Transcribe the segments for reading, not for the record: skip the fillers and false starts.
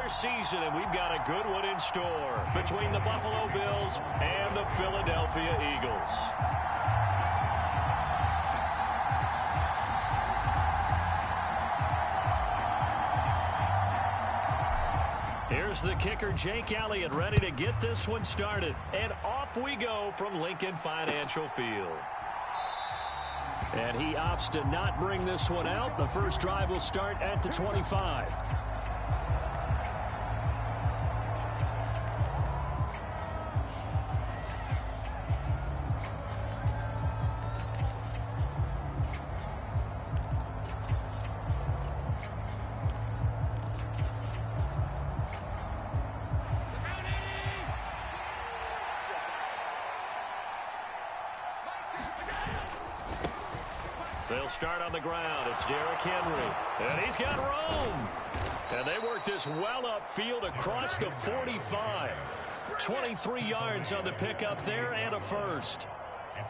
regular season, and we've got a good one in store between the Buffalo Bills and the Philadelphia Eagles. Here's the kicker, Jake Elliott, ready to get this one started. And off we go from Lincoln Financial Field. And he opts to not bring this one out. The first drive will start at the 25. They'll start on the ground. It's Derrick Henry. And he's got room. And they work this well upfield across the 45. 23 yards on the pickup there and a first.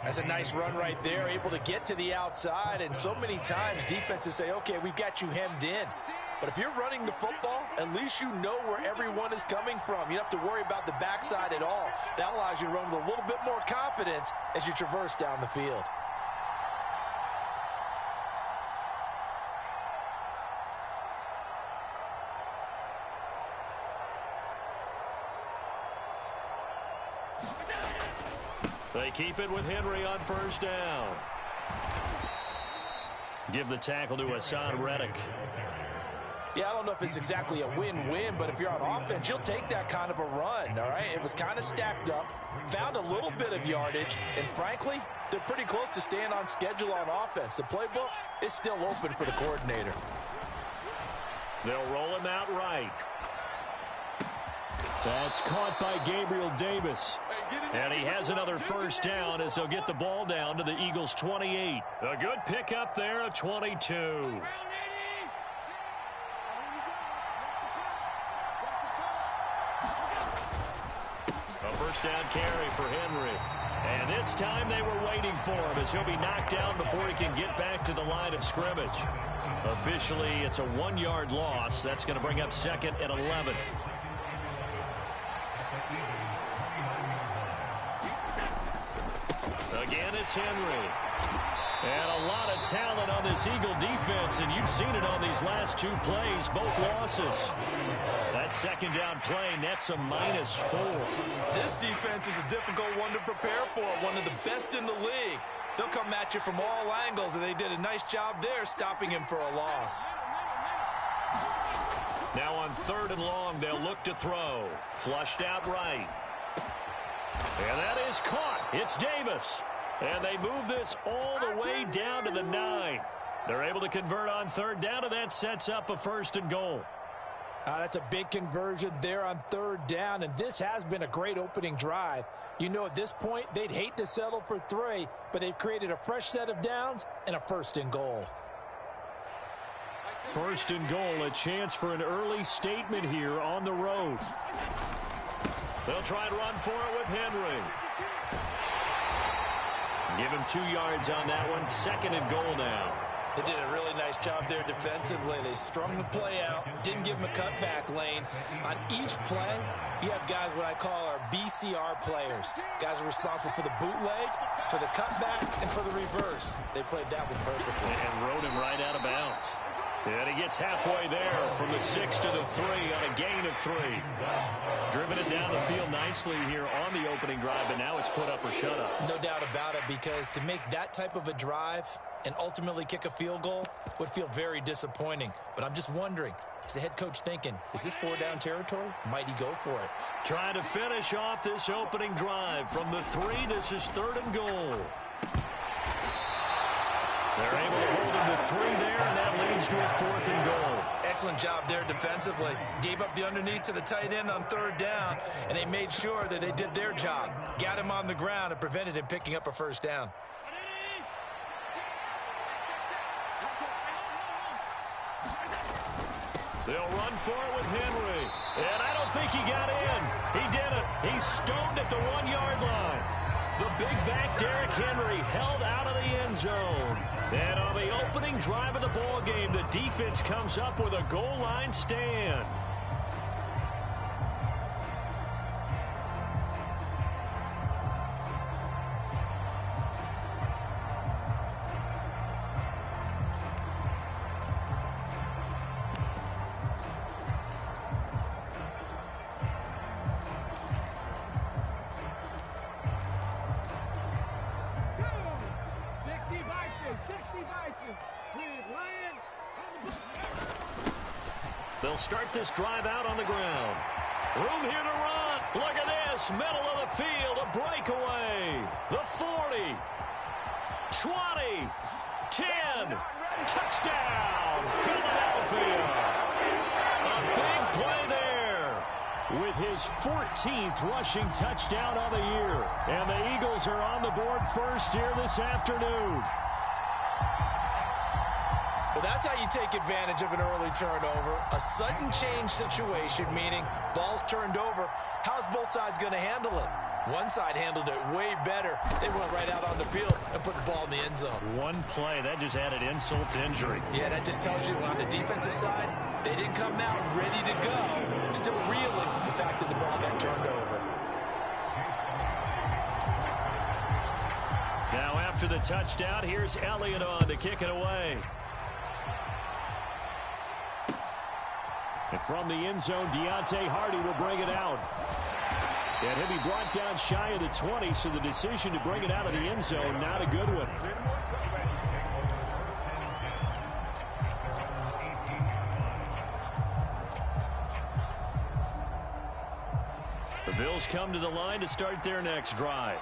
That's a nice run right there, able to get to the outside. And so many times defenses say, okay, we've got you hemmed in. But if you're running the football, at least you know where everyone is coming from. You don't have to worry about the backside at all. That allows you to run with a little bit more confidence as you traverse down the field. They keep it with Henry on first down. Give the tackle to Hassan Reddick. Yeah, I don't know if it's exactly a win-win, but if you're on offense, you'll take that kind of a run, all right? It was kind of stacked up, found a little bit of yardage, and frankly, they're pretty close to staying on schedule on offense. The playbook is still open for the coordinator. They'll roll him out right. That's caught by Gabriel Davis. And he has another first down as they'll get the ball down to the Eagles' 28. A good pickup there, a 22. A first down carry for Henry. And this time they were waiting for him as he'll be knocked down before he can get back to the line of scrimmage. Officially, it's a 1-yard loss. That's going to bring up second and 11. Again, it's Henry. And a lot of talent on this Eagle defense, and you've seen it on these last two plays, both losses. That second down play nets a -4. This defense is a difficult one to prepare for, one of the best in the league. They'll come at you from all angles, and they did a nice job there stopping him for a loss. Now on 3rd and long, they'll look to throw. Flushed out right. And that is caught. It's Davis. And they move this all the way down to the 9. They're able to convert on 3rd down, and that sets up a 1st and goal. That's a big conversion there on 3rd down, and this has been a great opening drive. You know, at this point, they'd hate to settle for 3, but they've created a fresh set of downs and a 1st and goal. 1st and goal, a chance for an early statement here on the road. They'll try and run for it with Henry. Give him 2 yards on that one. 2nd and goal now. They did a really nice job there defensively. They strung the play out, didn't give him a cutback lane. On each play, you have guys what I call our BCR players. Guys are responsible for the bootleg, for the cutback, and for the reverse. They played that one perfectly. And rode him right out of bounds. And he gets halfway there from the 6 to the 3 on a gain of 3. Driven it down the field nicely here on the opening drive, but now it's put up or shut up. No doubt about it, because to make that type of a drive and ultimately kick a field goal would feel very disappointing. But I'm just wondering, is the head coach thinking, is this 4-down territory? Might he go for it? Trying to finish off this opening drive from the 3. This is 3rd and goal. They're able to hold him to 3 there, and that leads to a 4th and goal. Excellent job there defensively. Gave up the underneath to the tight end on 3rd down, and they made sure that they did their job. Got him on the ground and prevented him picking up a 1st down. They'll run for it with Henry. And I don't think he got in. He didn't. He's stoned at the 1-yard line. The big back Derrick Henry held out of the end zone. And on the opening drive of the ball game, the defense comes up with a goal line stand. They'll start this drive out on the ground. Room here to run. Look at this. Middle of the field. A breakaway. The 40. 20. 10. Touchdown. Philadelphia. A big play there. With his 14th rushing touchdown on the year. And the Eagles are on the board first here this afternoon. Well, that's how you take advantage of an early turnover. A sudden change situation, meaning ball's turned over. How's both sides going to handle it? One side handled it way better. They went right out on the field and put the ball in the end zone. One play, that just added insult to injury. Yeah, that just tells you on the defensive side, they didn't come out ready to go, still reeling from the fact that the ball got turned over. Now after the touchdown, here's Elliott on to kick it away. And from the end zone, Deontay Hardy will bring it out. And he'll be brought down shy of the 20, so the decision to bring it out of the end zone, not a good one. The Bills come to the line to start their next drive.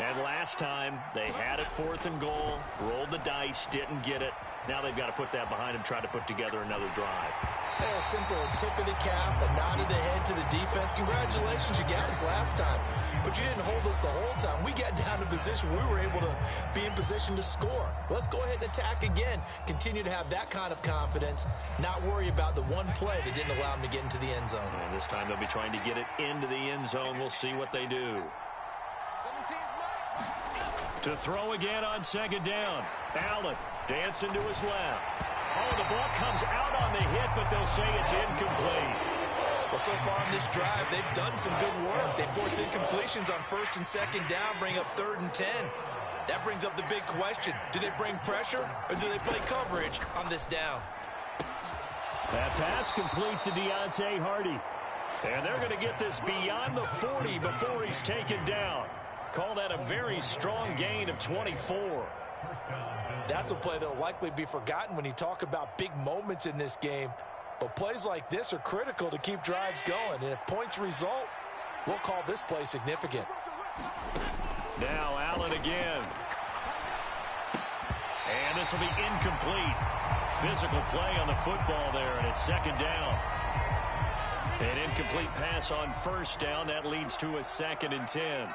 And last time, they had it 4th and goal, rolled the dice, didn't get it. Now they've got to put that behind them, try to put together another drive. A simple tip of the cap, a nod of the head to the defense. Congratulations, you got us last time. But you didn't hold us the whole time. We got down to position. We were able to be in position to score. Let's go ahead and attack again. Continue to have that kind of confidence. Not worry about the one play that didn't allow them to get into the end zone. And this time they'll be trying to get it into the end zone. We'll see what they do. To throw again on 2nd down. Allen dancing to his left. Oh, the ball comes out on the hit, but they'll say it's incomplete. Well, so far on this drive, they've done some good work. They force incompletions on 1st and 2nd down, bring up 3rd and 10. That brings up the big question. Do they bring pressure, or do they play coverage on this down? That pass complete to Deontay Hardy. And they're going to get this beyond the 40 before he's taken down. Call that a very strong gain of 24. That's a play that will likely be forgotten when you talk about big moments in this game. But plays like this are critical to keep drives going. And if points result, we'll call this play significant. Now Allen again. And this will be incomplete. Physical play on the football there, and it's 2nd down. An incomplete pass on 1st down. That leads to a 2nd and 10.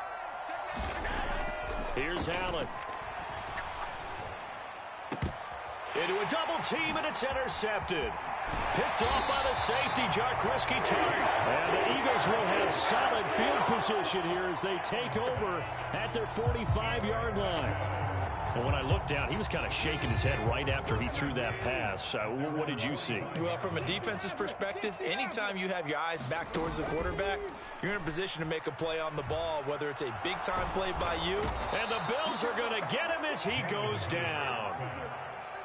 Here's Allen. Into a double team, and it's intercepted. Picked off by the safety, Jarkrisky Tart. And the Eagles will have solid field position here as they take over at their 45-yard line. And when I looked down, he was kind of shaking his head right after he threw that pass. What did you see? Well, from a defense's perspective, anytime you have your eyes back towards the quarterback, you're in a position to make a play on the ball, whether it's a big-time play by you. And the Bills are going to get him as he goes down.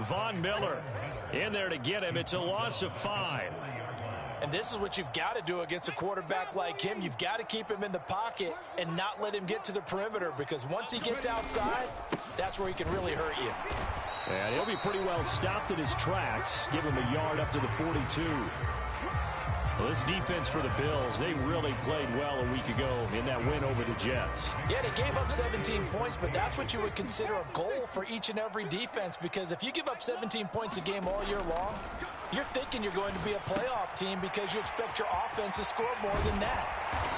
Von Miller in there to get him. It's a loss of 5. And this is what you've got to do against a quarterback like him. You've got to keep him in the pocket and not let him get to the perimeter, because once he gets outside, that's where he can really hurt you. And he'll be pretty well stopped in his tracks. Give him a yard up to the 42. Well, this defense for the Bills, they really played well a week ago in that win over the Jets. Yeah, they gave up 17 points, but that's what you would consider a goal for each and every defense, because if you give up 17 points a game all year long, you're thinking you're going to be a playoff team because you expect your offense to score more than that.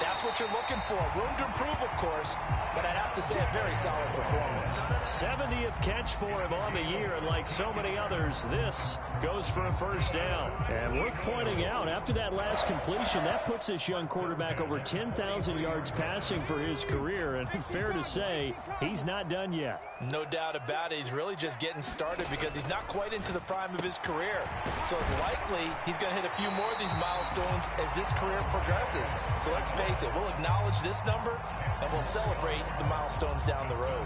That's what you're looking for. Room to improve, of course, but I'd have to say a very solid performance. 70th catch for him on the year, and like so many others, this goes for a 1st down. And worth pointing out, after that last completion, that puts this young quarterback over 10,000 yards passing for his career, and fair to say, he's not done yet. No doubt about it. He's really just getting started because he's not quite into the prime of his career. So it's likely he's going to hit a few more of these milestones as this career progresses. So let's face it, we'll acknowledge this number and we'll celebrate the milestones down the road.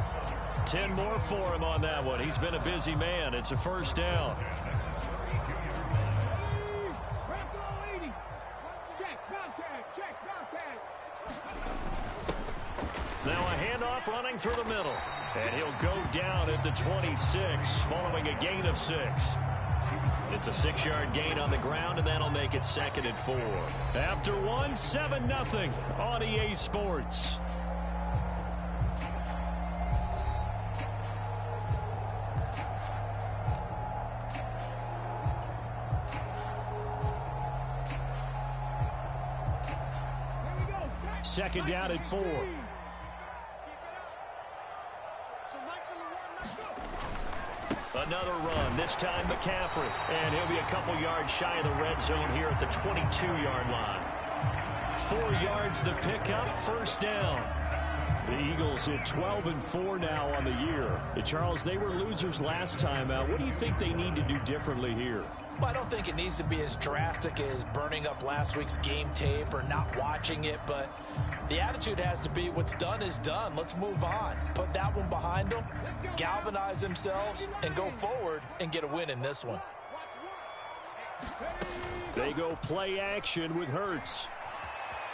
10 more for him on that one. He's been a busy man. It's a 1st down. Now a handoff running through the middle. And he'll go down at the 26 following a gain of 6. The It's a 6-yard gain on the ground, and that'll make it 2nd and 4. After 1, 7-0 on EA Sports. Second down and 4. Another run, this time McCaffrey. And he'll be a couple yards shy of the red zone here at the 22-yard line. 4 yards the pickup, first down. The Eagles at 12-4 now on the year. Charles, they were losers last time out. What do you think they need to do differently here? Well, I don't think it needs to be as drastic as burning up last week's game tape or not watching it, but the attitude has to be what's done is done. Let's move on. Put that one behind them, galvanize themselves, and go forward and get a win in this one. They go play action with Hurts.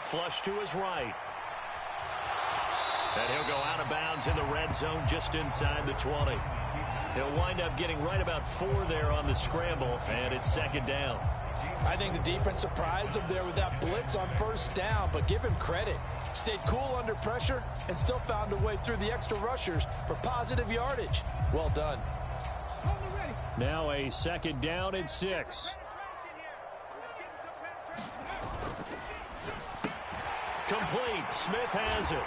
Flush to his right. And he'll go out of bounds in the red zone just inside the 20. He'll wind up getting right about 4 there on the scramble, and it's 2nd down. I think the defense surprised him there with that blitz on first down, but give him credit. Stayed cool under pressure and still found a way through the extra rushers for positive yardage. Well done. Now a 2nd down and 6. Complete. Smith has it.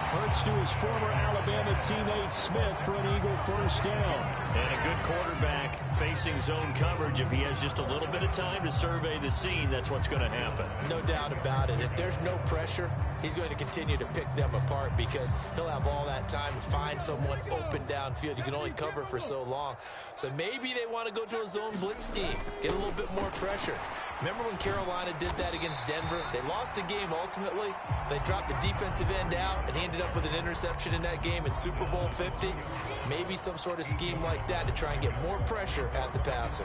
Hurts to his former Alabama teammate Smith for an Eagle first down. And a good quarterback facing zone coverage. If he has just a little bit of time to survey the scene, that's what's going to happen. No doubt about it. If there's no pressure, he's going to continue to pick them apart because he'll have all that time to find someone open downfield. You can only cover for so long. So maybe they want to go to a zone blitz scheme, get a little bit more pressure. Remember when Carolina did that against Denver? They lost the game ultimately. They dropped the defensive end out, and he ended up with an interception in that game in Super Bowl 50. Maybe some sort of scheme like that to try and get more pressure at the passer.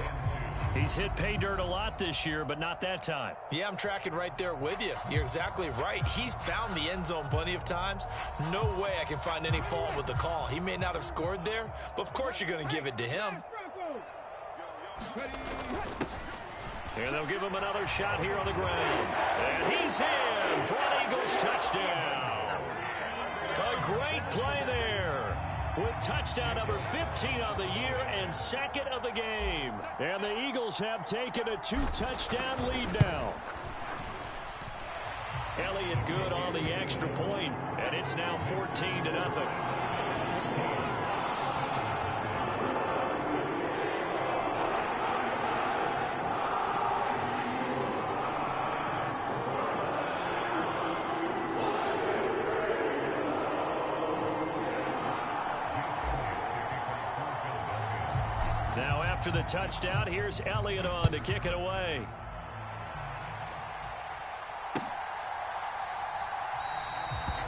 He's hit pay dirt a lot this year, but not that time. Yeah, I'm tracking right there with you. You're exactly right. He's found the end zone plenty of times. No way I can find any fault with the call. He may not have scored there, but of course you're going to give it to him. And they'll give him another shot here on the ground. And he's in for an Eagles touchdown. A great play there with touchdown number 15 on the year and 2nd of the game. And the Eagles have taken a 2-touchdown lead now. Elliott good on the extra point, and it's now 14-0. Now after the touchdown, here's Elliott on to kick it away.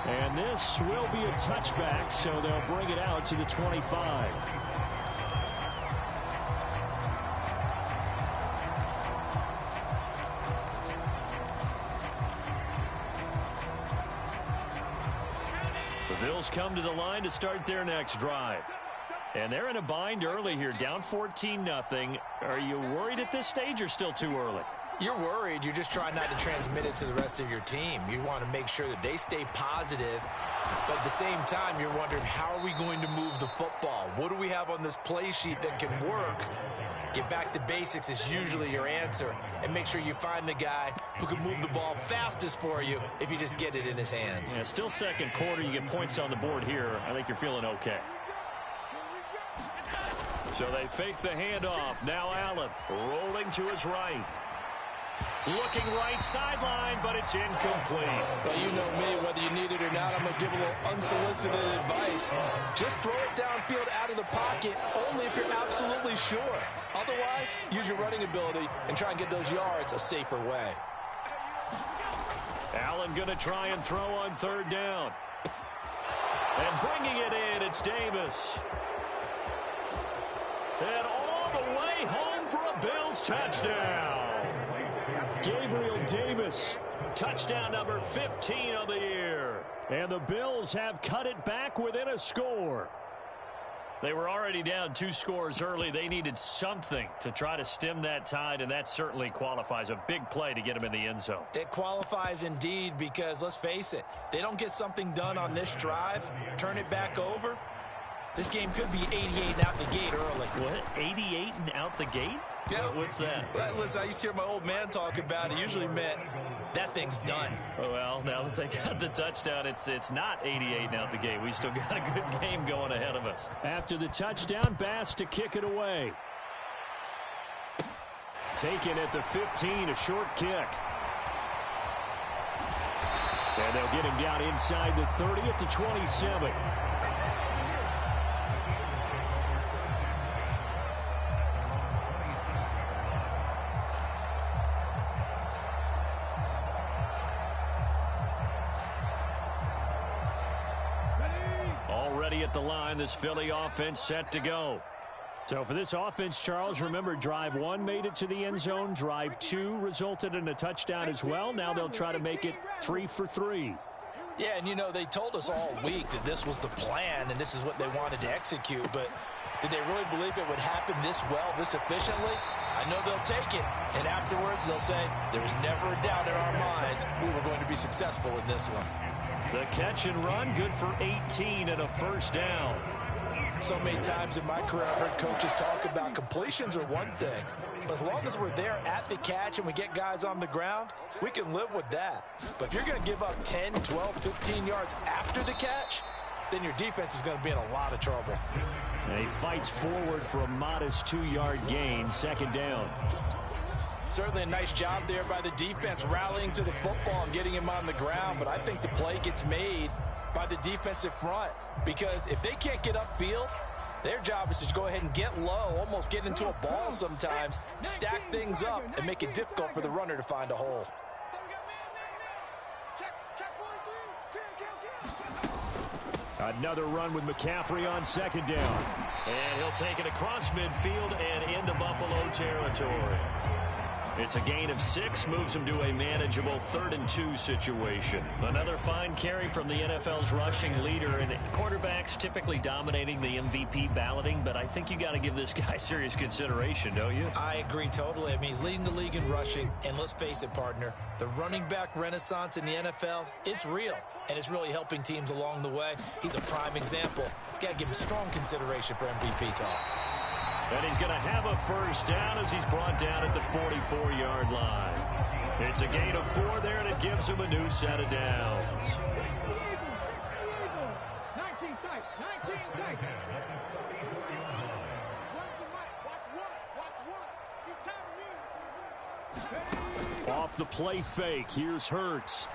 And this will be a touchback, so they'll bring it out to the 25. The Bills come to the line to start their next drive. And they're in a bind early here, down 14-0. Are you worried at this stage or still too early? You're worried. You're just trying not to transmit it to the rest of your team. You want to make sure that they stay positive. But at the same time, you're wondering, how are we going to move the football? What do we have on this play sheet that can work? Get back to basics is usually your answer. And make sure you find the guy who can move the ball fastest for you if you just get it in his hands. Yeah, still second quarter. You get points on the board here. I think you're feeling okay. So they fake the handoff. Now Allen rolling to his right. Looking right sideline, but it's incomplete. Well, you know me, whether you need it or not, I'm going to give a little unsolicited advice. Just throw it downfield out of the pocket, only if you're absolutely sure. Otherwise, use your running ability and try and get those yards a safer way. Allen going to try and throw on 3rd down. And bringing it in, it's Davis. And all the way home for a Bills touchdown. Gabriel Davis, touchdown number 15 of the year. And the Bills have cut it back within a score. They were already down 2 scores early. They needed something to try to stem that tide, and that certainly qualifies. A big play to get them in the end zone. It qualifies indeed because, let's face it, they don't get something done on this drive, turn it back over, this game could be 88 and out the gate early. What? 88 and out the gate? Yeah. What's that? Well, listen, I used to hear my old man talk about it. Usually meant that thing's done. Well, now that they got the touchdown, it's not 88 and out the gate. We still got a good game going ahead of us. After the touchdown, Bass to kick it away. Taken at the 15, a short kick. And they'll get him down inside the 30 at the 27. Already at the line, this Philly offense set to go. So for this offense, Charles, remember, drive 1 made it to the end zone. Drive 2 resulted in a touchdown as well. Now they'll try to make it 3 for 3. Yeah, and, you know, they told us all week that this was the plan and this is what they wanted to execute. But did they really believe it would happen this well, this efficiently? I know they'll take it. And afterwards, they'll say, there was never a doubt in our minds we were going to be successful in this one. The catch and run, good for 18 and a first down. So many times in my career, I've heard coaches talk about completions are one thing. But as long as we're there at the catch and we get guys on the ground, we can live with that. But if you're going to give up 10, 12, 15 yards after the catch, then your defense is going to be in a lot of trouble. And he fights forward for a modest 2-yard gain, second down. Certainly a nice job there by the defense rallying to the football and getting him on the ground. But I think the play gets made by the defensive front, because if they can't get upfield, their job is to go ahead and get low, almost get into a ball sometimes, stack things up, and make it difficult for the runner to find a hole. Another run with McCaffrey on second down. And he'll take it across midfield and into Buffalo territory. It's a gain of 6, moves him to a manageable 3rd and 2 situation. Another fine carry from the NFL's rushing leader, and quarterbacks typically dominating the MVP balloting, but I think you got to give this guy serious consideration, don't you? I agree totally. I mean, he's leading the league in rushing, and let's face it, partner, the running back renaissance in the NFL, it's real, and it's really helping teams along the way. He's a prime example. Got to give him strong consideration for MVP talk. And he's going to have a first down as he's brought down at the 44-yard line. It's a gain of 4 there, and it gives him a new set of downs. 19 tight. Off the play fake, here's Hurts.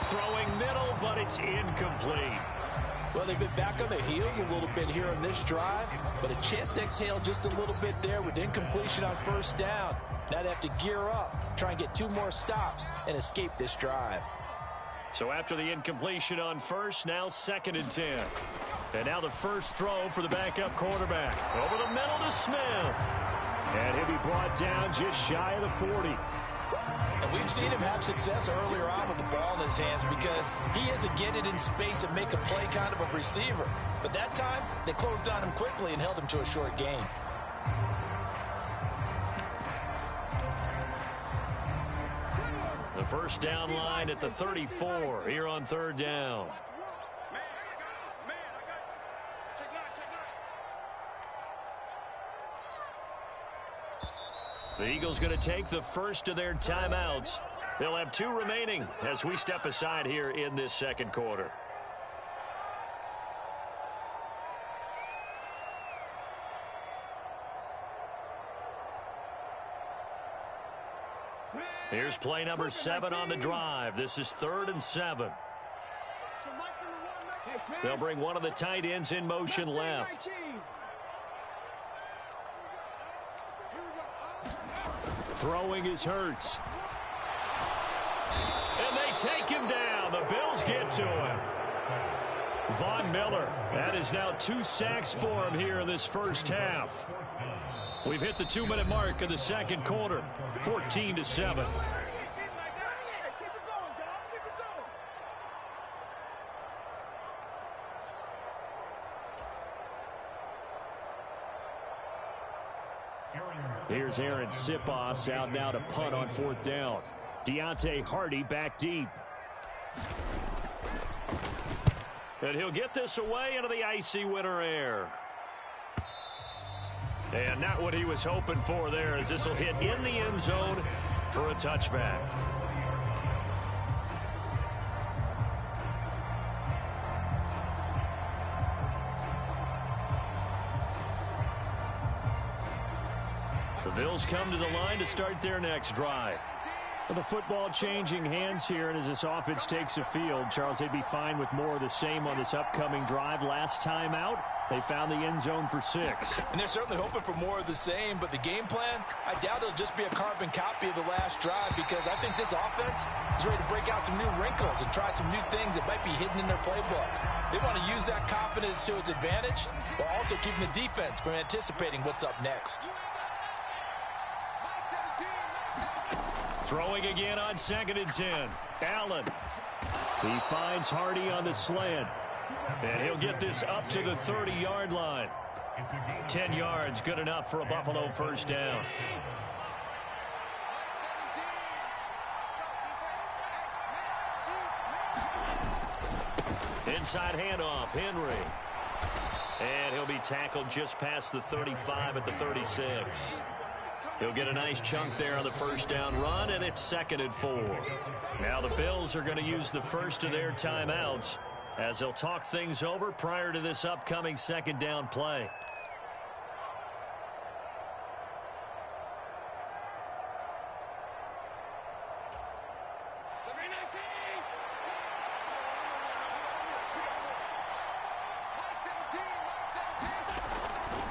Throwing middle, but it's incomplete. Well, they've been back on their heels a little bit here on this drive, but a chance to exhale just a little bit there with incompletion on first down. Now they have to gear up, try and get 2 more stops, and escape this drive. So after the incompletion on first, now 2nd and 10. And now the first throw for the backup quarterback. Over the middle to Smith. And he'll be brought down just shy of the 40. And we've seen him have success earlier on with the ball in his hands because he has to get it in space and make a play kind of a receiver. But that time, they closed on him quickly and held him to a short gain. The first down line at the 34 here on 3rd down. The Eagles going to take the first of their timeouts. They'll have 2 remaining as we step aside here in this second quarter. Here's play number 7 on the drive. This is 3rd and 7. They'll bring one of the tight ends in motion left. Throwing is Hurts. And they take him down. The Bills get to him. Von Miller. That is now 2 sacks for him here in this first half. We've hit the 2-minute mark of the second quarter. 14-7. Here's Aaron Sipos out now to punt on 4th down. Deontay Hardy back deep. And he'll get this away into the icy winter air. And not what he was hoping for there, as this will hit in the end zone for a touchback. The Bills come to the line to start their next drive. With the football changing hands here, and as this offense takes the field, Charles, they'd be fine with more of the same on this upcoming drive. Last time out, they found the end zone for 6. And they're certainly hoping for more of the same, but the game plan, I doubt it'll just be a carbon copy of the last drive, because I think this offense is ready to break out some new wrinkles and try some new things that might be hidden in their playbook. They want to use that confidence to its advantage, while also keeping the defense from anticipating what's up next. Throwing again on 2nd and 10. Allen. He finds Hardy on the slant. And he'll get this up to the 30-yard line. 10 yards, good enough for a Buffalo first down. Inside handoff, Henry. And he'll be tackled just past the 35 at the 36. He'll get a nice chunk there on the first down run, and it's 2nd and 4. Now the Bills are going to use the first of their timeouts as they'll talk things over prior to this upcoming 2nd down play.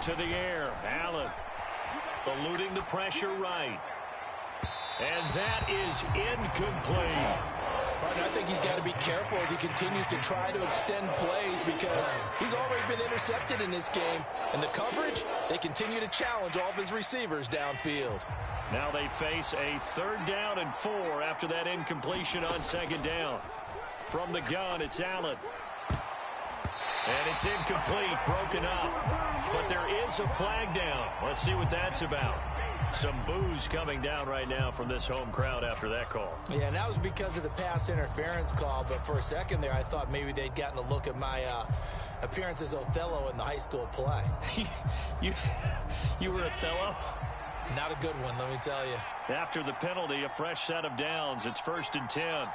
To the air, Allen. Eluding the pressure right. And that is incomplete. Partner, I think he's got to be careful as he continues to try to extend plays, because he's already been intercepted in this game. And the coverage, they continue to challenge all of his receivers downfield. Now they face a 3rd down and 4 after that incompletion on 2nd down. From the gun, it's Allen. And it's incomplete, broken up. But there is a flag down. Let's see what that's about. Some boos coming down right now from this home crowd after that call. Yeah, and that was because of the pass interference call. But for a second there, I thought maybe they'd gotten a look at my appearance as Othello in the high school play. You were Othello? Not a good one, let me tell you. After the penalty, a fresh set of downs. It's 1st and 10.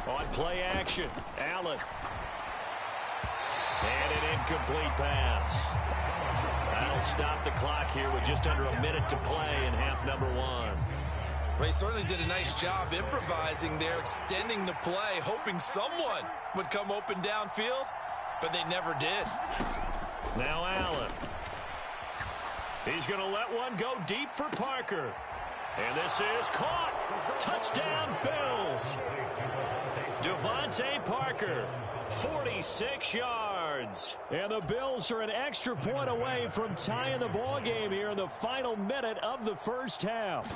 On play action, Allen. And an incomplete pass. That'll stop the clock here with just under a minute to play in half number 1. Well, he certainly did a nice job improvising there, extending the play, hoping someone would come open downfield, but they never did. Now Allen. He's going to let one go deep for Parker. And this is caught. Touchdown, Bills. Devontae Parker, 46 yards. And the Bills are an extra point away from tying the ball game here in the final minute of the first half.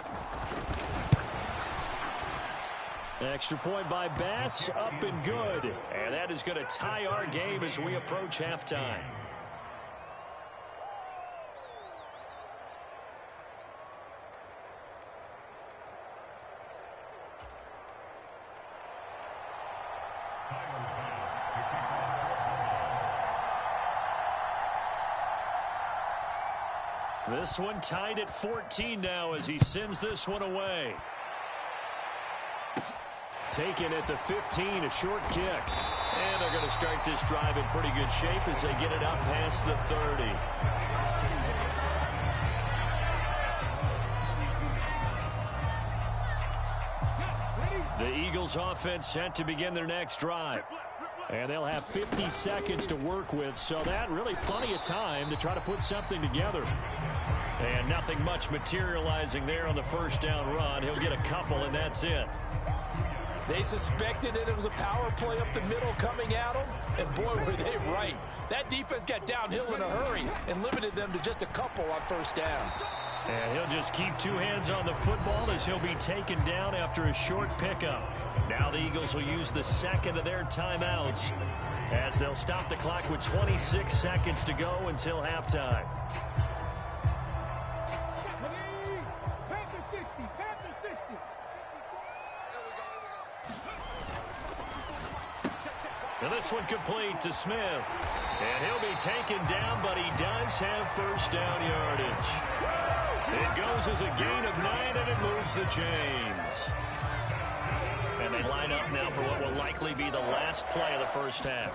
Extra point by Bass, up and good. And that is going to tie our game as we approach halftime. This one tied at 14 now as he sends this one away. Taken at the 15, a short kick. And they're going to start this drive in pretty good shape as they get it up past the 30. The Eagles offense set to begin their next drive. And they'll have 50 seconds to work with, so that really plenty of time to try to put something together. And nothing much materializing there on the first down run. He'll get a couple, and that's it. They suspected it was a power play up the middle coming at them, and boy, were they right. That defense got downhill in a hurry and limited them to just a couple on first down. And he'll just keep two hands on the football as he'll be taken down after a short pickup. Now the Eagles will use the second of their timeouts as they'll stop the clock with 26 seconds to go until halftime. And this one complete to Smith. And he'll be taken down, but he does have first down yardage. It goes as a gain of 9, and it moves the chains. And they line up now for what will likely be the last play of the first half.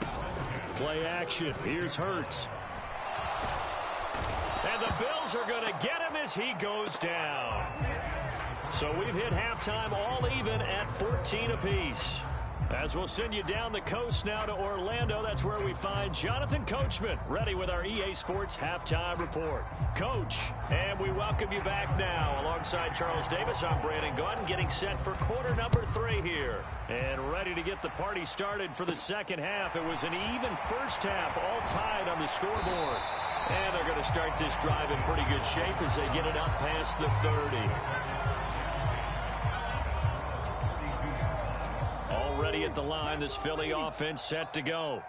Play action. Here's Hurts. And the Bills are going to get him as he goes down. So we've hit halftime all even at 14 apiece. As we'll send you down the coast now to Orlando, that's where we find Jonathan Coachman, ready with our EA Sports Halftime Report. Coach, and we welcome you back now. Alongside Charles Davis, I'm Brandon Gaudin, getting set for quarter number 3 here. And ready to get the party started for the second half. It was an even first half, all tied on the scoreboard. And they're going to start this drive in pretty good shape as they get it up past the 30. Already at the line, this Philly offense set to go.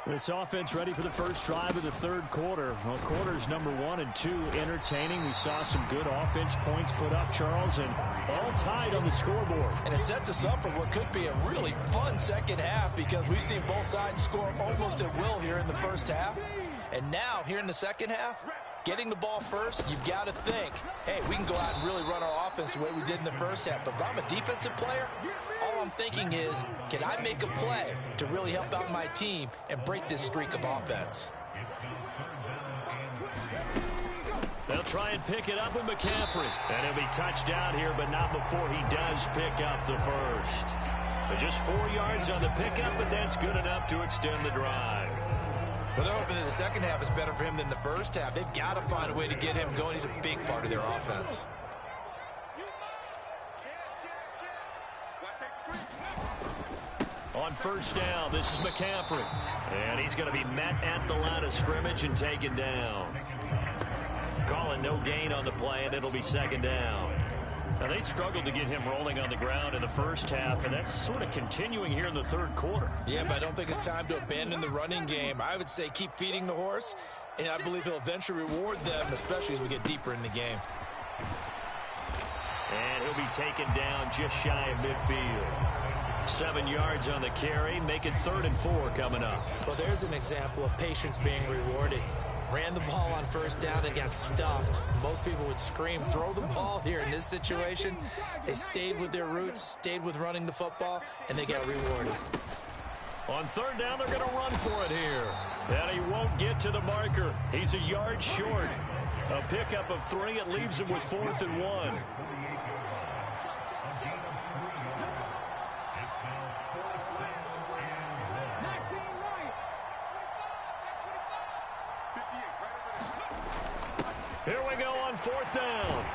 This offense ready for the first drive of the third quarter. Well, quarters number 1 and 2 entertaining. We saw some good offense points put up, Charles, and all tied on the scoreboard. And it sets us up for what could be a really fun second half because we've seen both sides score almost at will here in the first half. And now, here in the second half, getting the ball first, you've got to think, hey, we can go out and really run our offense the way we did in the first half. But if I'm a defensive player, all I'm thinking is, can I make a play to really help out my team and break this streak of offense? They'll try and pick it up with McCaffrey. And he'll be touched down here, but not before he does pick up the first. But just 4 yards on the pickup, but that's good enough to extend the drive. Well, they're hoping that the second half is better for him than the first half. They've got to find a way to get him going. He's a big part of their offense. On first down, this is McCaffrey. And he's going to be met at the line of scrimmage and taken down. Calling no gain on the play, and it'll be second down. Now, they struggled to get him rolling on the ground in the first half, and that's sort of continuing here in the third quarter. Yeah, but I don't think it's time to abandon the running game. I would say keep feeding the horse, and I believe he'll eventually reward them, especially as we get deeper in the game. And he'll be taken down just shy of midfield. 7 yards on the carry, make it 3rd and 4 coming up. Well, there's an example of patience being rewarded. Ran the ball on first down and got stuffed. Most people would scream, throw the ball here. In this situation, they stayed with their roots, stayed with running the football, and they got rewarded. On third down, they're going to run for it here. And he won't get to the marker. He's a yard short. A pickup of 3. It leaves him with 4th and 1. Here we go on 4th down.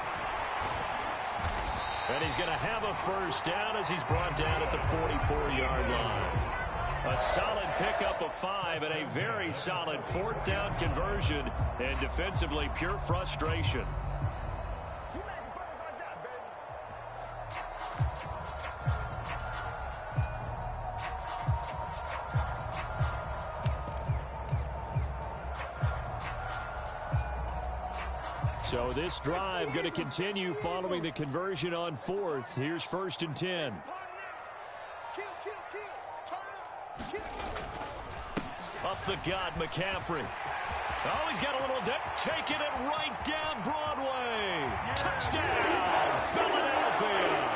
And he's going to have a first down as he's brought down at the 44-yard line. A solid pickup of 5 and a very solid 4th down conversion. And defensively, pure frustration. So this drive going to continue following the conversion on 4th. Here's 1st and 10. Up the gut, McCaffrey. Oh, he's got a little dip. Taking it right down Broadway. Touchdown, Philadelphia.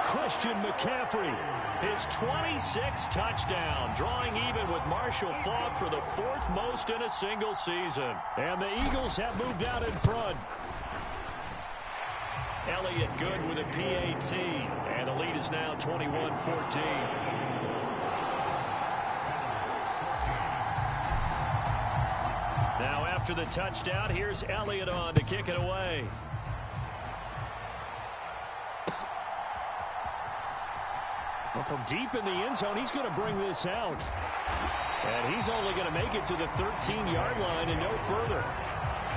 Christian McCaffrey, his 26th touchdown, drawing even with Marshall Faulk for the 4th most in a single season. And the Eagles have moved out in front. Elliott good with a PAT, and the lead is now 21-14. Now after the touchdown, here's Elliott on to kick it away. Well, from deep in the end zone, he's going to bring this out. And he's only going to make it to the 13-yard line and no further.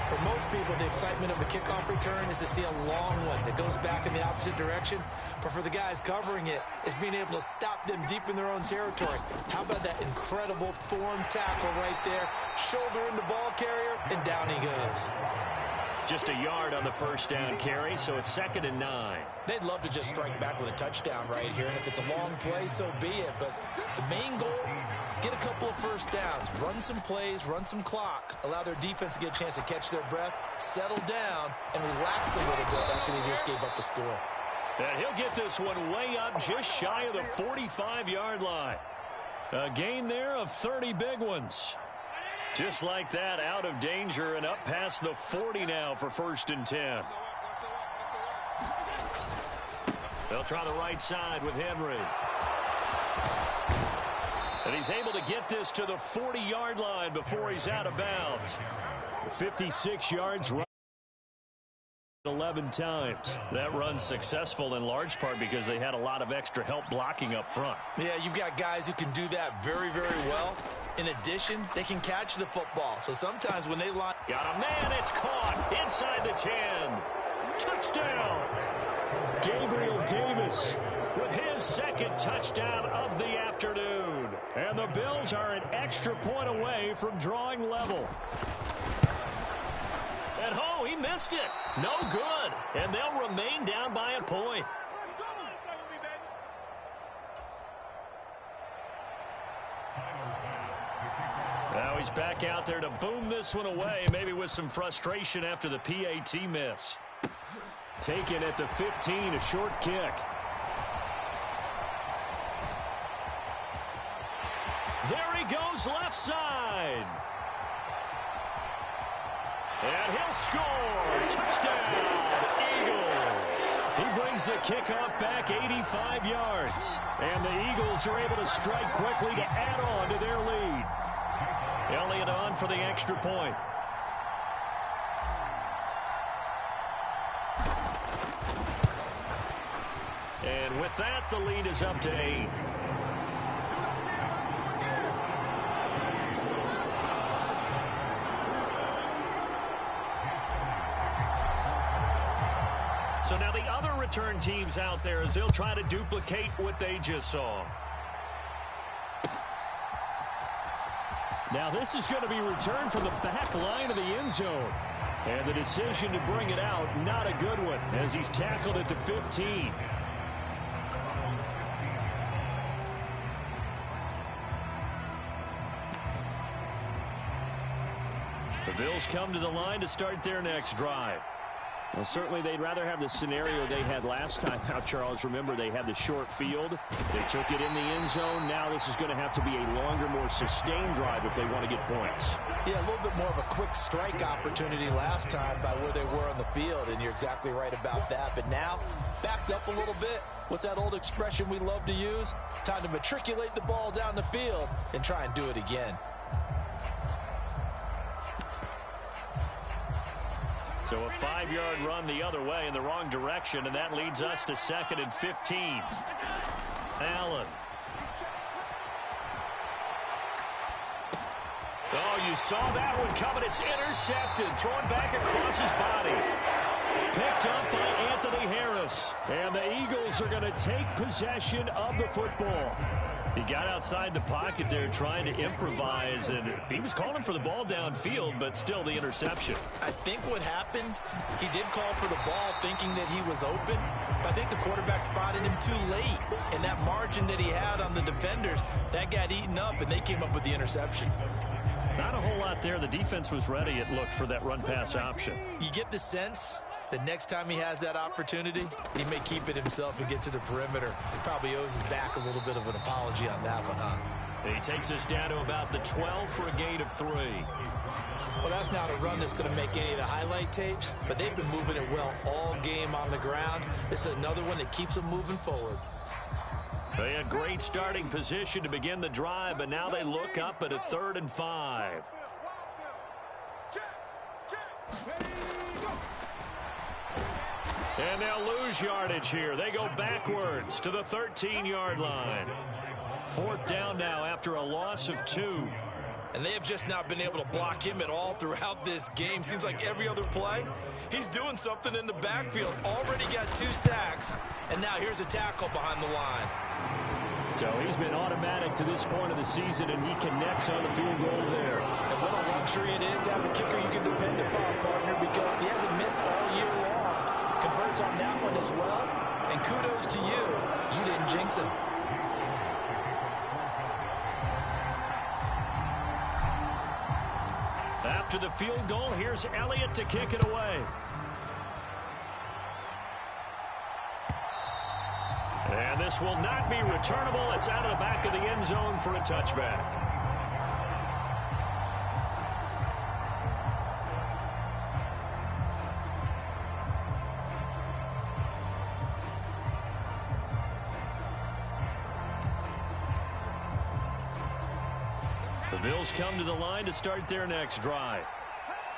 For most people, the excitement of the kickoff return is to see a long one that goes back in the opposite direction. But for the guys covering it, it's being able to stop them deep in their own territory. How about that incredible form tackle right there? Shoulder in the ball carrier, and down he goes. Just a yard on the first down carry, so it's 2nd and 9. They'd love to just strike back with a touchdown right here, and if it's a long play, so be it. But the main goal, get a couple of first downs, run some plays, run some clock, allow their defense to get a chance to catch their breath, settle down, and relax a little bit after they just gave up a score. And he'll get this one way up just shy of the 45-yard line. A gain there of 30 big ones. Just like that, out of danger and up past the 40 now for 1st and 10. They'll try the right side with Henry. And he's able to get this to the 40-yard line before he's out of bounds. 56 yards, 11 times. That run's successful in large part because they had a lot of extra help blocking up front. Yeah, you've got guys who can do that very, very well. In addition, they can catch the football. So sometimes when they line... Got a man, it's caught inside the 10. Touchdown! Gabriel Davis with his 2nd touchdown of the afternoon. And the Bills are an extra point away from drawing level. And oh, he missed it. No good. And they'll remain down by a point. Now he's back out there to boom this one away, maybe with some frustration after the PAT miss. Taken at the 15, a short kick. There he goes, left side. And he'll score. Touchdown, Eagles. He brings the kickoff back 85 yards. And the Eagles are able to strike quickly to add on to their lead. Elliott on for the extra point. And with that, the lead is up to 8. So now the other return teams out there as they'll try to duplicate what they just saw. Now this is going to be returned from the back line of the end zone. And the decision to bring it out, not a good one, as he's tackled at the 15. The Bills come to the line to start their next drive. Well, certainly they'd rather have the scenario they had last time out, Charles. Remember, they had the short field. They took it in the end zone. Now this is going to have to be a longer, more sustained drive if they want to get points. Yeah, a little bit more of a quick strike opportunity last time by where they were on the field, and you're exactly right about that. But now, backed up a little bit. What's that old expression we love to use? Time to matriculate the ball down the field and try and do it again. So a 5-yard run the other way in the wrong direction, and that leads us to 2nd and 15. Allen. Oh, you saw that one coming. It's intercepted. Thrown back across his body. Picked up by Anthony Harris. And the Eagles are going to take possession of the football. He got outside the pocket there trying to improvise, and he was calling for the ball downfield, but still the interception. I think what happened, he did call for the ball thinking that he was open, but I think the quarterback spotted him too late, and that margin that he had on the defenders, that got eaten up, and they came up with the interception. Not a whole lot there. The defense was ready, it looked, for that run-pass option. You get the sense the next time he has that opportunity, he may keep it himself and get to the perimeter. He probably owes his back a little bit of an apology on that one, huh? He takes us down to about the 12 for a gain of 3. Well, that's not a run that's going to make any of the highlight tapes, but they've been moving it well all game on the ground. This is another one that keeps them moving forward. They had great starting position to begin the drive, but now they look up at a 3rd and 5. And they'll lose yardage here. They go backwards to the 13-yard line. 4th down now after a loss of 2. And they have just not been able to block him at all throughout this game. Seems like every other play, he's doing something in the backfield. Already got 2 sacks, and now here's a tackle behind the line. So he's been automatic to this point of the season, and he connects on the field goal there. And what a luxury it is to have a kicker you can depend upon, partner, because he hasn't missed all year long. Converts on that one as well. And kudos to you. You didn't jinx him. After the field goal, here's Elliott to kick it away. And this will not be returnable. It's out of the back of the end zone for a touchback. The Bills come to the line to start their next drive.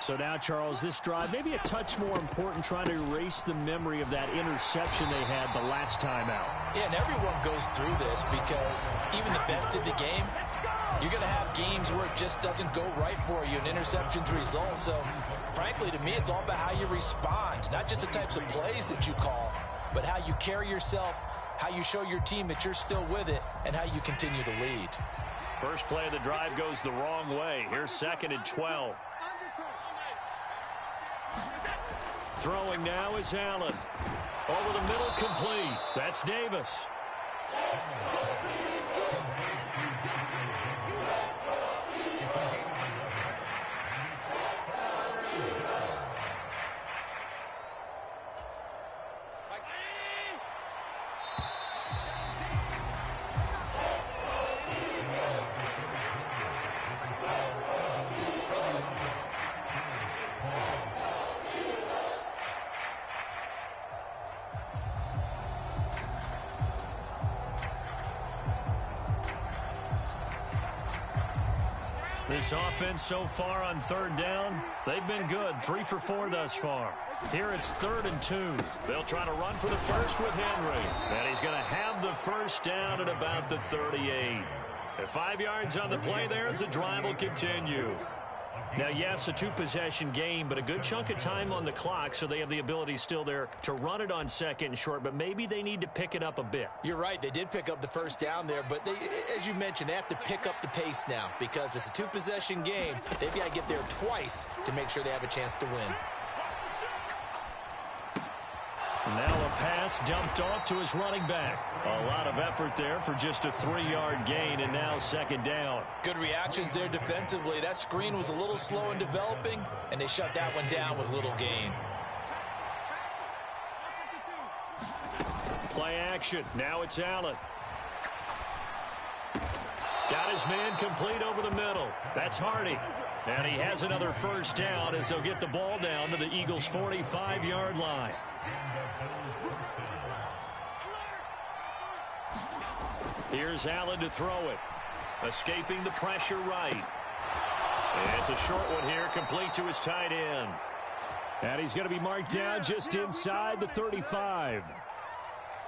So now, Charles, this drive maybe a touch more important, trying to erase the memory of that interception they had the last time out. Yeah, and everyone goes through this because even the best in the game, you're going to have games where it just doesn't go right for you, and interceptions result. So, frankly, to me, it's all about how you respond, not just the types of plays that you call, but how you carry yourself, how you show your team that you're still with it, and how you continue to lead. First play of the drive goes the wrong way. Here's 2nd and 12. Throwing now is Allen. Over the middle, complete. That's Davis. This offense so far on 3rd down, they've been good. 3 for 4 thus far. Here it's 3rd and 2. They'll try to run for the first with Henry. And he's going to have the first down at about the 38. At 5 yards on the play there as the drive will continue. Now, yes, a 2-possession game, but a good chunk of time on the clock, so they have the ability still there to run it on 2nd and short, but maybe they need to pick it up a bit. You're right. They did pick up the first down there, but they, as you mentioned, they have to pick up the pace now because it's a 2-possession game. They've got to get there twice to make sure they have a chance to win. Now a pass dumped off to his running back. A lot of effort there for just a 3-yard gain, and now 2nd down. Good reactions there defensively. That screen was a little slow in developing, and they shut that one down with little gain. Play action. Now it's Allen. Got his man complete over the middle. That's Hardy. And he has another first down as they'll get the ball down to the Eagles' 45-yard line. Here's Allen to throw it. Escaping the pressure right. And it's a short one here, complete to his tight end. And he's going to be marked down just inside the 35.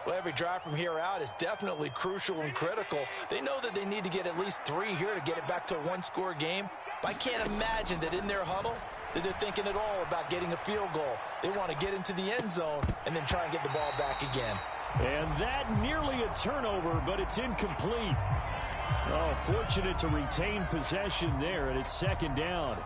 Well, every drive from here out is definitely crucial and critical. They know that they need to get at least 3 here to get it back to a 1-score game. But I can't imagine that in their huddle that they're thinking at all about getting a field goal. They want to get into the end zone and then try and get the ball back again. And that nearly a turnover, but it's incomplete. Oh, fortunate to retain possession there, and it's 2nd down.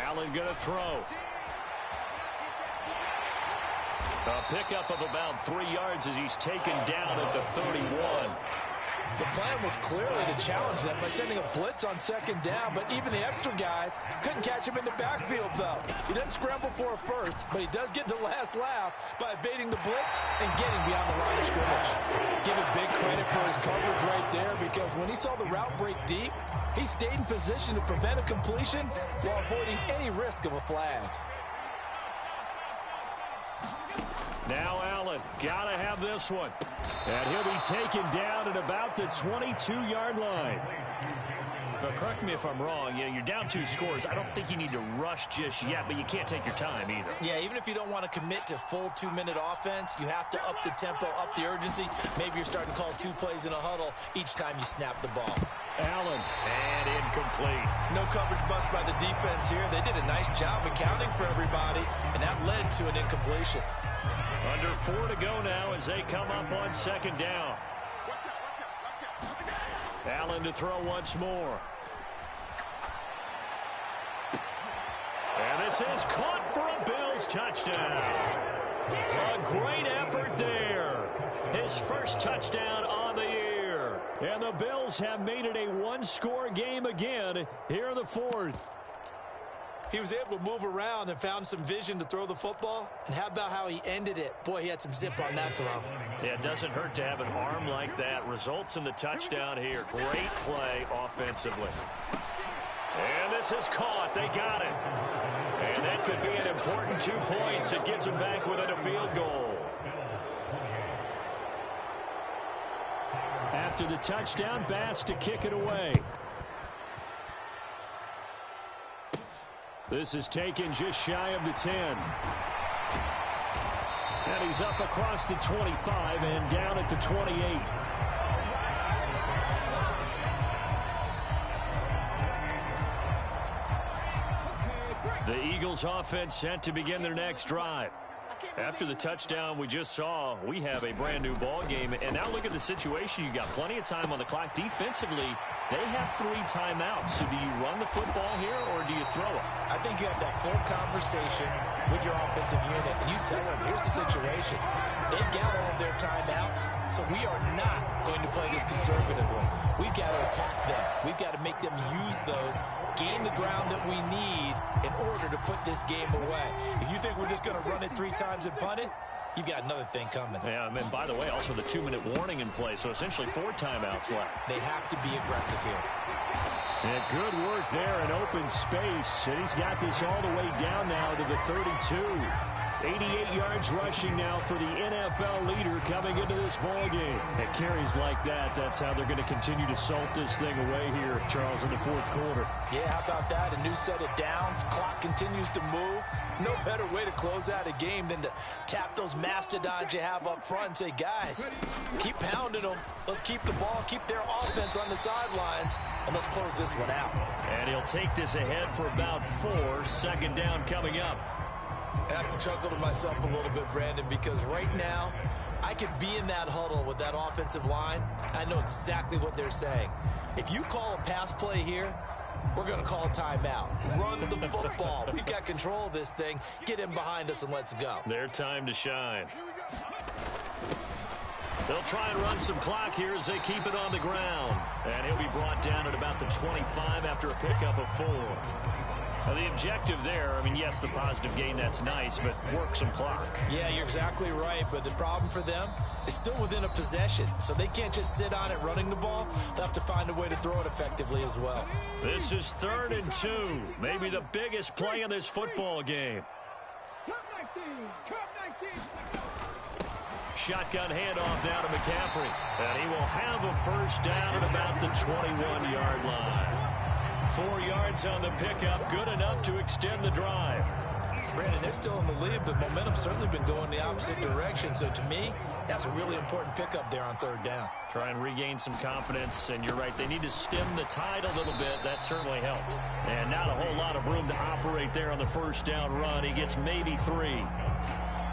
Allen going to throw. A pickup of about 3 yards as he's taken down at the 31. The plan was clearly to challenge them by sending a blitz on 2nd down, but even the extra guys couldn't catch him in the backfield, though. He doesn't scramble for a first, but he does get the last laugh by evading the blitz and getting beyond the line of scrimmage. Give him big credit for his coverage right there, because when he saw the route break deep, he stayed in position to prevent a completion while avoiding any risk of a flag. Now Allen, gotta have this one. And he'll be taken down at about the 22-yard line. But correct me if I'm wrong. You're down 2 scores. I don't think you need to rush just yet, but you can't take your time either. Yeah, even if you don't want to commit to full 2-minute offense, you have to up the tempo, up the urgency. Maybe you're starting to call 2 plays in a huddle each time you snap the ball. Allen, and incomplete. No coverage bust by the defense here. They did a nice job accounting for everybody, and that led to an incompletion. Under 4 to go now as they come up on 2nd down. Allen to throw once more. And this is caught for a Bills touchdown. A great effort there. His first touchdown on the year. And the Bills have made it a 1-score game again here in the 4th. He was able to move around and found some vision to throw the football. And how about how he ended it? Boy, he had some zip on that throw. Yeah, it doesn't hurt to have an arm like that. Results in the touchdown here. Great play offensively. And this is caught. They got it. And that could be an important 2 points. It gets them back within a field goal. After the touchdown, Bass to kick it away. This is taken just shy of the 10. And he's up across the 25 and down at the 28. The Eagles offense set to begin their next drive. After the touchdown we just saw, we have a brand new ball game. And now look at the situation. You got plenty of time on the clock. Defensively, they have 3 timeouts. So do you run the football here or do you throw it? I think you have that full conversation with your offensive unit, and you tell them, here's the situation. They got all of their timeouts, so we are not going to play this conservatively. We've got to attack them. We've got to make them use those, gain the ground that we need in order to put this game away. If you think we're just going to run it 3 times and punt it, you've got another thing coming. Yeah, and by the way, also the 2-minute warning in play, so essentially 4 timeouts left. They have to be aggressive here. And good work there in open space. And he's got this all the way down now to the 32. 88 yards rushing now for the NFL leader coming into this ball game. And carries like that, that's how they're going to continue to salt this thing away here, Charles, in the 4th quarter. Yeah, how about that? A new set of downs. Clock continues to move. No better way to close out a game than to tap those mastodons you have up front and say, guys, keep pounding them. Let's keep the ball, keep their offense on the sidelines, and let's close this one out. And he'll take this ahead for about 4. 2nd down coming up. I have to chuckle to myself a little bit, Brandon, because right now I could be in that huddle with that offensive line. I know exactly what they're saying. If you call a pass play here, we're going to call a timeout. Run the football. We've got control of this thing. Get him behind us and let's go. Their time to shine. They'll try and run some clock here as they keep it on the ground. And he'll be brought down at about the 25 after a pickup of 4. Now the objective there, I mean, yes, the positive gain, that's nice, but work some clock. Yeah, you're exactly right, but the problem for them is still within a possession, so they can't just sit on it running the ball. They'll have to find a way to throw it effectively as well. This is 3rd and 2, maybe the biggest play in this football game. Shotgun handoff down to McCaffrey, and he will have a first down at about the 21-yard line. 4 yards on the pickup, good enough to extend the drive. Brandon, they're still in the lead, but momentum's certainly been going the opposite direction. So to me, that's a really important pickup there on 3rd down. Try and regain some confidence, and you're right, they need to stem the tide a little bit. That certainly helped. And not a whole lot of room to operate there on the first down run. He gets maybe 3.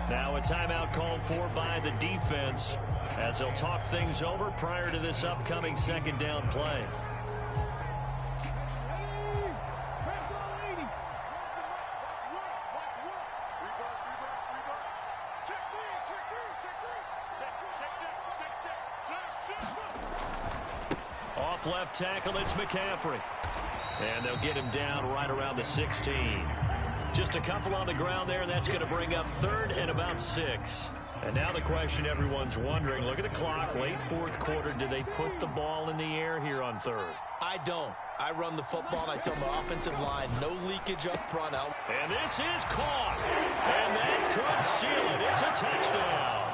Now a timeout called for by the defense as they'll talk things over prior to this upcoming 2nd down play. Off left tackle, it's McCaffrey. And they'll get him down right around the 16. Just a couple on the ground there, and that's going to bring up 3rd and about 6. And now the question everyone's wondering, look at the clock, late 4th quarter, do they put the ball in the air here on 3rd? I don't. I run the football, and I tell my offensive line, no leakage up front. And this is caught. And that could seal it. It's a touchdown.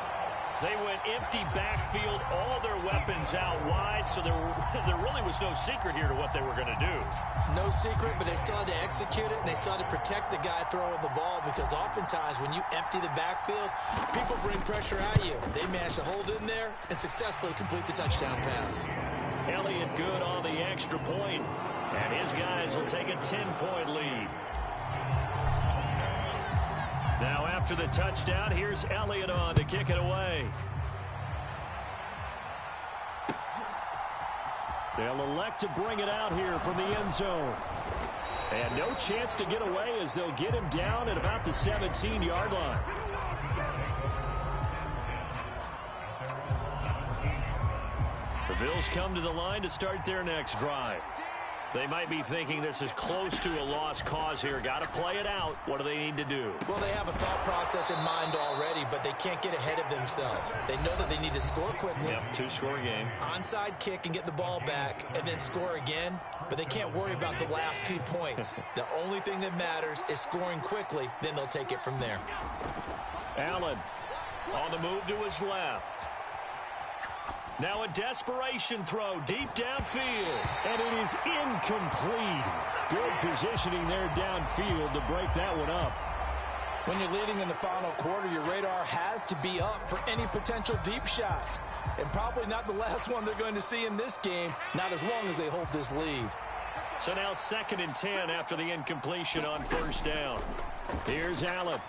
They went empty backfield, all their weapons goes out wide, so there really was no secret here to what they were going to do. No secret, but they still had to execute it, and they still had to protect the guy throwing the ball, because oftentimes when you empty the backfield, people bring pressure at you. They managed to hold in there and successfully complete the touchdown pass. Elliott good on the extra point, and his guys will take a 10-point lead. Now after the touchdown, here's Elliott on to kick it away. They'll elect to bring it out here from the end zone. And no chance to get away as they'll get him down at about the 17-yard line. The Bills come to the line to start their next drive. They might be thinking this is close to a lost cause here. Got to play it out. What do they need to do? Well, they have a thought process in mind already, but they can't get ahead of themselves. They know that they need to score quickly. Yep, two-score game. Onside kick and get the ball back and then score again, but they can't worry about the last 2 points. The only thing that matters is scoring quickly, then they'll take it from there. Allen on the move to his left. Now a desperation throw deep downfield. And it is incomplete. Good positioning there downfield to break that one up. When you're leading in the final quarter, your radar has to be up for any potential deep shots. And probably not the last one they're going to see in this game, not as long as they hold this lead. So now 2nd and 10 after the incompletion on first down. Here's Allen.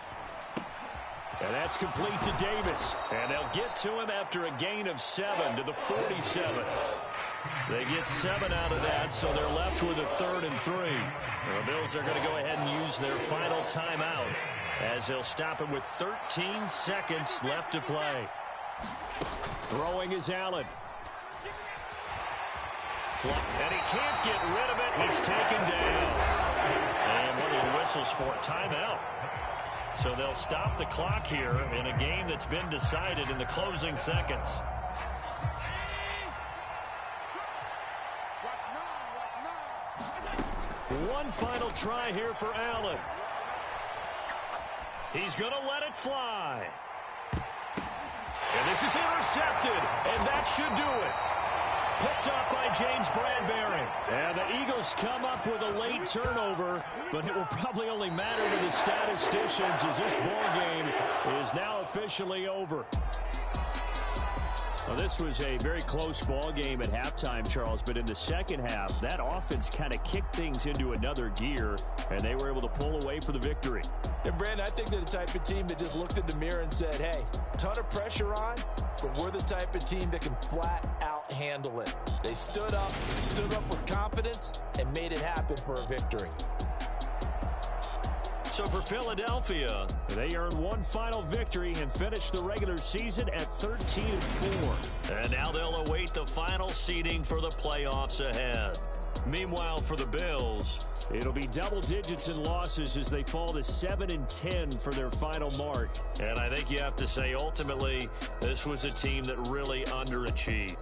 And that's complete to Davis. And they'll get to him after a gain of 7 to the 47. They get 7 out of that, so they're left with a 3rd and 3. The Bills are going to go ahead and use their final timeout as they'll stop him with 13 seconds left to play. Throwing is Allen. And he can't get rid of it. It's taken down. And what are the whistles for? Timeout. So they'll stop the clock here in a game that's been decided in the closing seconds. One final try here for Allen. He's going to let it fly. And this is intercepted, and that should do it. Picked up by James Bradbury. And the Eagles come up with a late turnover, but it will probably only matter to the statisticians as this ball game is now officially over. Well, this was a very close ball game at halftime, Charles, but in the second half, that offense kind of kicked things into another gear, and they were able to pull away for the victory. And, Brandon, I think they're the type of team that just looked in the mirror and said, hey, ton of pressure on, but we're the type of team that can flat out handle it. They stood up with confidence, and made it happen for a victory. So for Philadelphia, they earned one final victory and finished the regular season at 13-4. And now they'll await the final seeding for the playoffs ahead. Meanwhile, for the Bills, it'll be double digits in losses as they fall to 7-10 for their final mark. And I think you have to say, ultimately, this was a team that really underachieved.